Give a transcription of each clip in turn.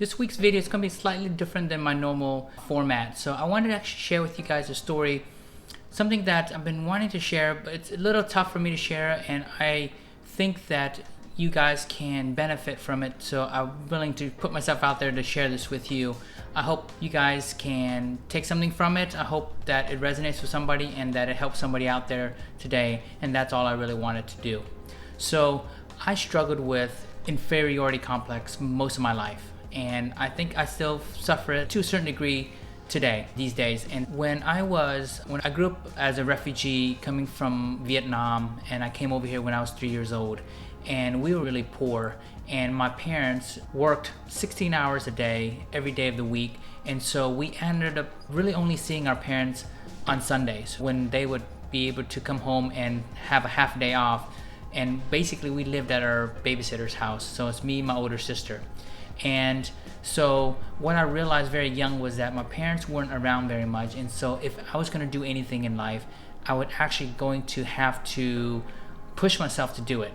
This week's video is going to be slightly different than my normal format. So I wanted to actually share with you guys a story, something that I've been wanting to share, but it's a little tough for me to share, and I think that you guys can benefit from it. So I'm willing to put myself out there to share this with you. I hope you guys can take something from it. I hope that it resonates with somebody and that it helps somebody out there today. And that's all I really wanted to do. So I struggled with inferiority complex most of my life. And I think I still suffer it to a certain degree today, these days. And when I grew up as a refugee coming from Vietnam, and I came over here when I was 3 years old, and we were really poor, and my parents worked 16 hours a day every day of the week, and so we ended up really only seeing our parents on Sundays when they would be able to come home and have a half day off. And basically we lived at our babysitter's house, so it's me and my older sister. And so what I realized very young was that my parents weren't around very much, and so if I was going to do anything in life, I would actually going to have to push myself to do it.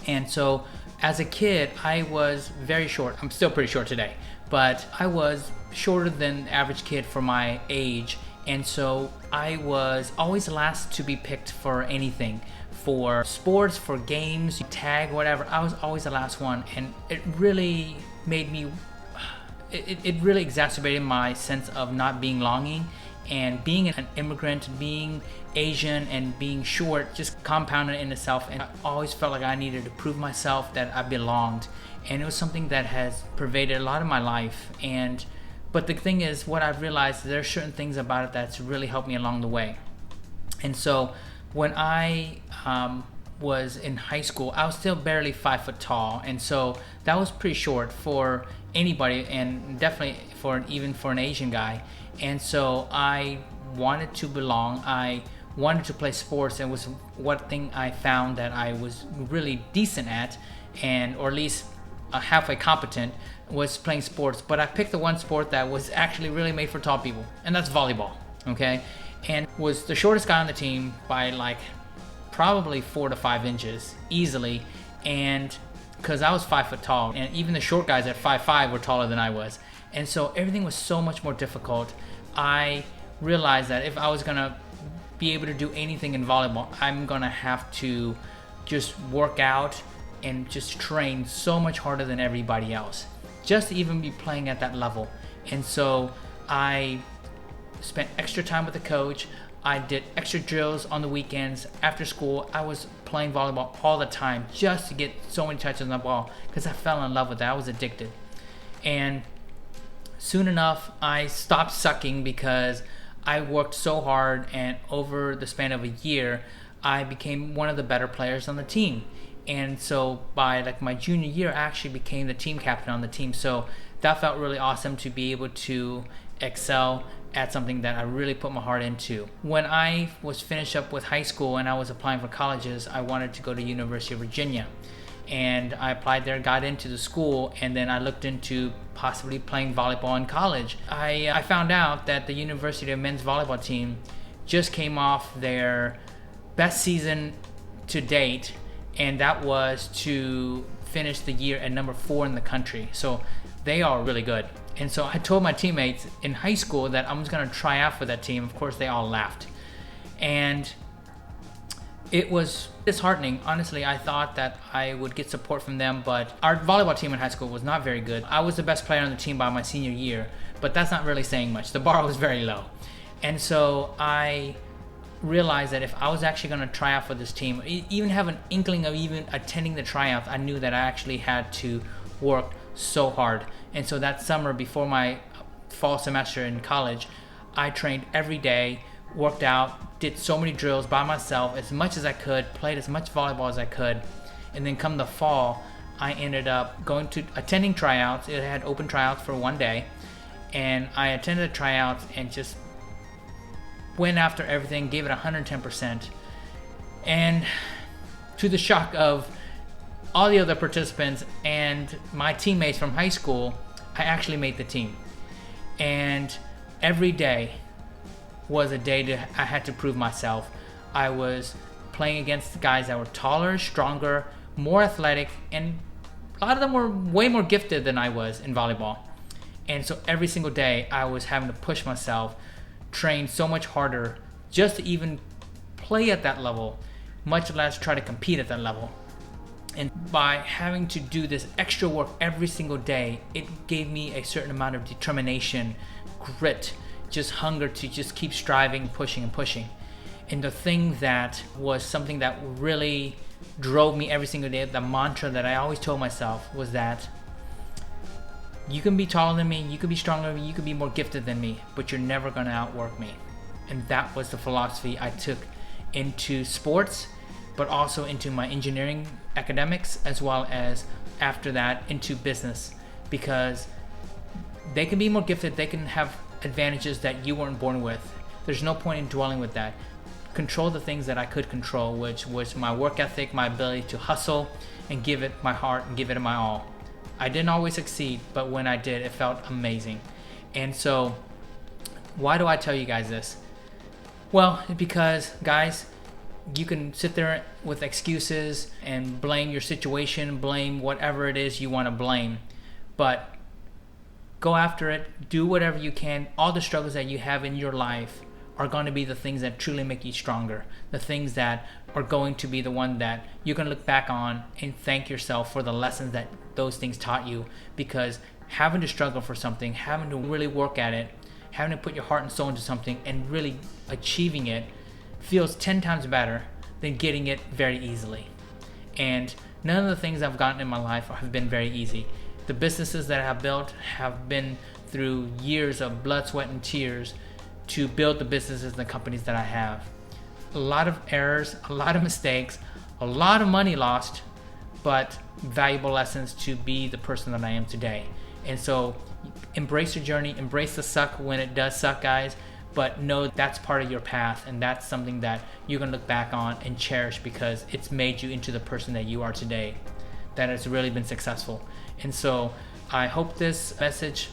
And so as a kid, I was very short. I'm still pretty short today, but I was shorter than the average kid for my age. And so I was always the last to be picked for anything, for sports, for games, tag, whatever. I was always the last one. And it really made me, it really exacerbated my sense of not belonging. And being an immigrant, being Asian, and being short just compounded in itself. And I always felt like I needed to prove myself that I belonged. And it was something that has pervaded a lot of my life. But the thing is, what I've realized, there are certain things about it that's really helped me along the way. And so when I was in high school, I was still barely 5 foot tall. And so that was pretty short for anybody, and definitely even for an Asian guy. And so I wanted to belong. I wanted to play sports, and was one thing I found that I was really decent at, or at least halfway competent, was playing sports. But I picked the one sport that was actually really made for tall people, and that's volleyball. Okay, and was the shortest guy on the team by like probably 4 to 5 inches easily, and because I was 5 foot tall, and even the short guys at 5'5" were taller than I was. And so everything was so much more difficult. I realized that if I was gonna be able to do anything in volleyball, I'm gonna have to just work out and just train so much harder than everybody else, just to even be playing at that level. And so I spent extra time with the coach. I did extra drills on the weekends. After school, I was playing volleyball all the time just to get so many touches on the ball, because I fell in love with it. I was addicted. And soon enough, I stopped sucking because I worked so hard, and over the span of a year, I became one of the better players on the team. And so by like my junior year, I actually became the team captain on the team. So that felt really awesome to be able to excel at something that I really put my heart into. When I was finished up with high school and I was applying for colleges, I wanted to go to University of Virginia. And I applied there, got into the school, and then I looked into possibly playing volleyball in college. I found out that the University of men's volleyball team just came off their best season to date, and that was to finish the year at number 4 in the country. So they are really good. And so I told my teammates in high school that I was going to try out for that team. Of course, they all laughed. And it was disheartening. Honestly, I thought that I would get support from them, but our volleyball team in high school was not very good. I was the best player on the team by my senior year, but that's not really saying much. The bar was very low. And so I realized that if I was actually going to try out for this team, even have an inkling of even attending the tryouts, I knew that I actually had to work so hard. And so that summer before my fall semester in college, I trained every day, worked out, did so many drills by myself as much as I could, played as much volleyball as I could. And then come the fall, I ended up attending tryouts. It had open tryouts for one day, and I attended the tryouts and just went after everything, gave it 110%. And to the shock of all the other participants and my teammates from high school, I actually made the team. And every day was a day I had to prove myself. I was playing against guys that were taller, stronger, more athletic, and a lot of them were way more gifted than I was in volleyball. And so every single day I was having to push myself, train so much harder just to even play at that level, much less try to compete at that level. And by having to do this extra work every single day, it gave me a certain amount of determination, grit, just hunger to just keep striving, pushing and pushing. And the thing that was something that really drove me every single day, the mantra that I always told myself was that you can be taller than me, you can be stronger than me, you can be more gifted than me, but you're never gonna outwork me. And that was the philosophy I took into sports, but also into my engineering academics, as well as after that into business, because they can be more gifted, they can have advantages that you weren't born with. There's no point in dwelling with that. Control the things that I could control, which was my work ethic, my ability to hustle and give it my heart and give it my all. I didn't always succeed, but when I did, it felt amazing. And so why do I tell you guys this? Well, because guys, you can sit there with excuses and blame your situation, blame whatever it is you want to blame, but go after it, do whatever you can. All the struggles that you have in your life are going to be the things that truly make you stronger, the things that are going to be the one that you're going to look back on and thank yourself for the lessons that those things taught you. Because having to struggle for something, having to really work at it, having to put your heart and soul into something and really achieving it feels 10 times better than getting it very easily. And none of the things I've gotten in my life have been very easy. The businesses that I have built have been through years of blood, sweat, and tears to build the businesses and the companies that I have. A lot of errors, a lot of mistakes, a lot of money lost, but valuable lessons to be the person that I am today. And so embrace your journey, embrace the suck when it does suck, guys, but know that's part of your path, and that's something that you're gonna look back on and cherish because it's made you into the person that you are today, that has really been successful. And so I hope this message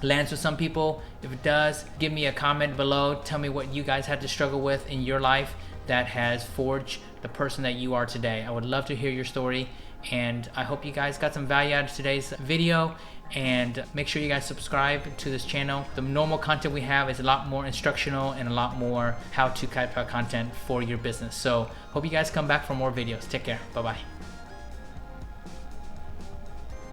lands with some people. If it does, give me a comment below. Tell me what you guys had to struggle with in your life that has forged the person that you are today. I would love to hear your story, and I hope you guys got some value out of today's video. And make sure you guys subscribe to this channel. The normal content we have is a lot more instructional and a lot more how-to type of content for your business. So hope you guys come back for more videos. Take care. Bye-bye.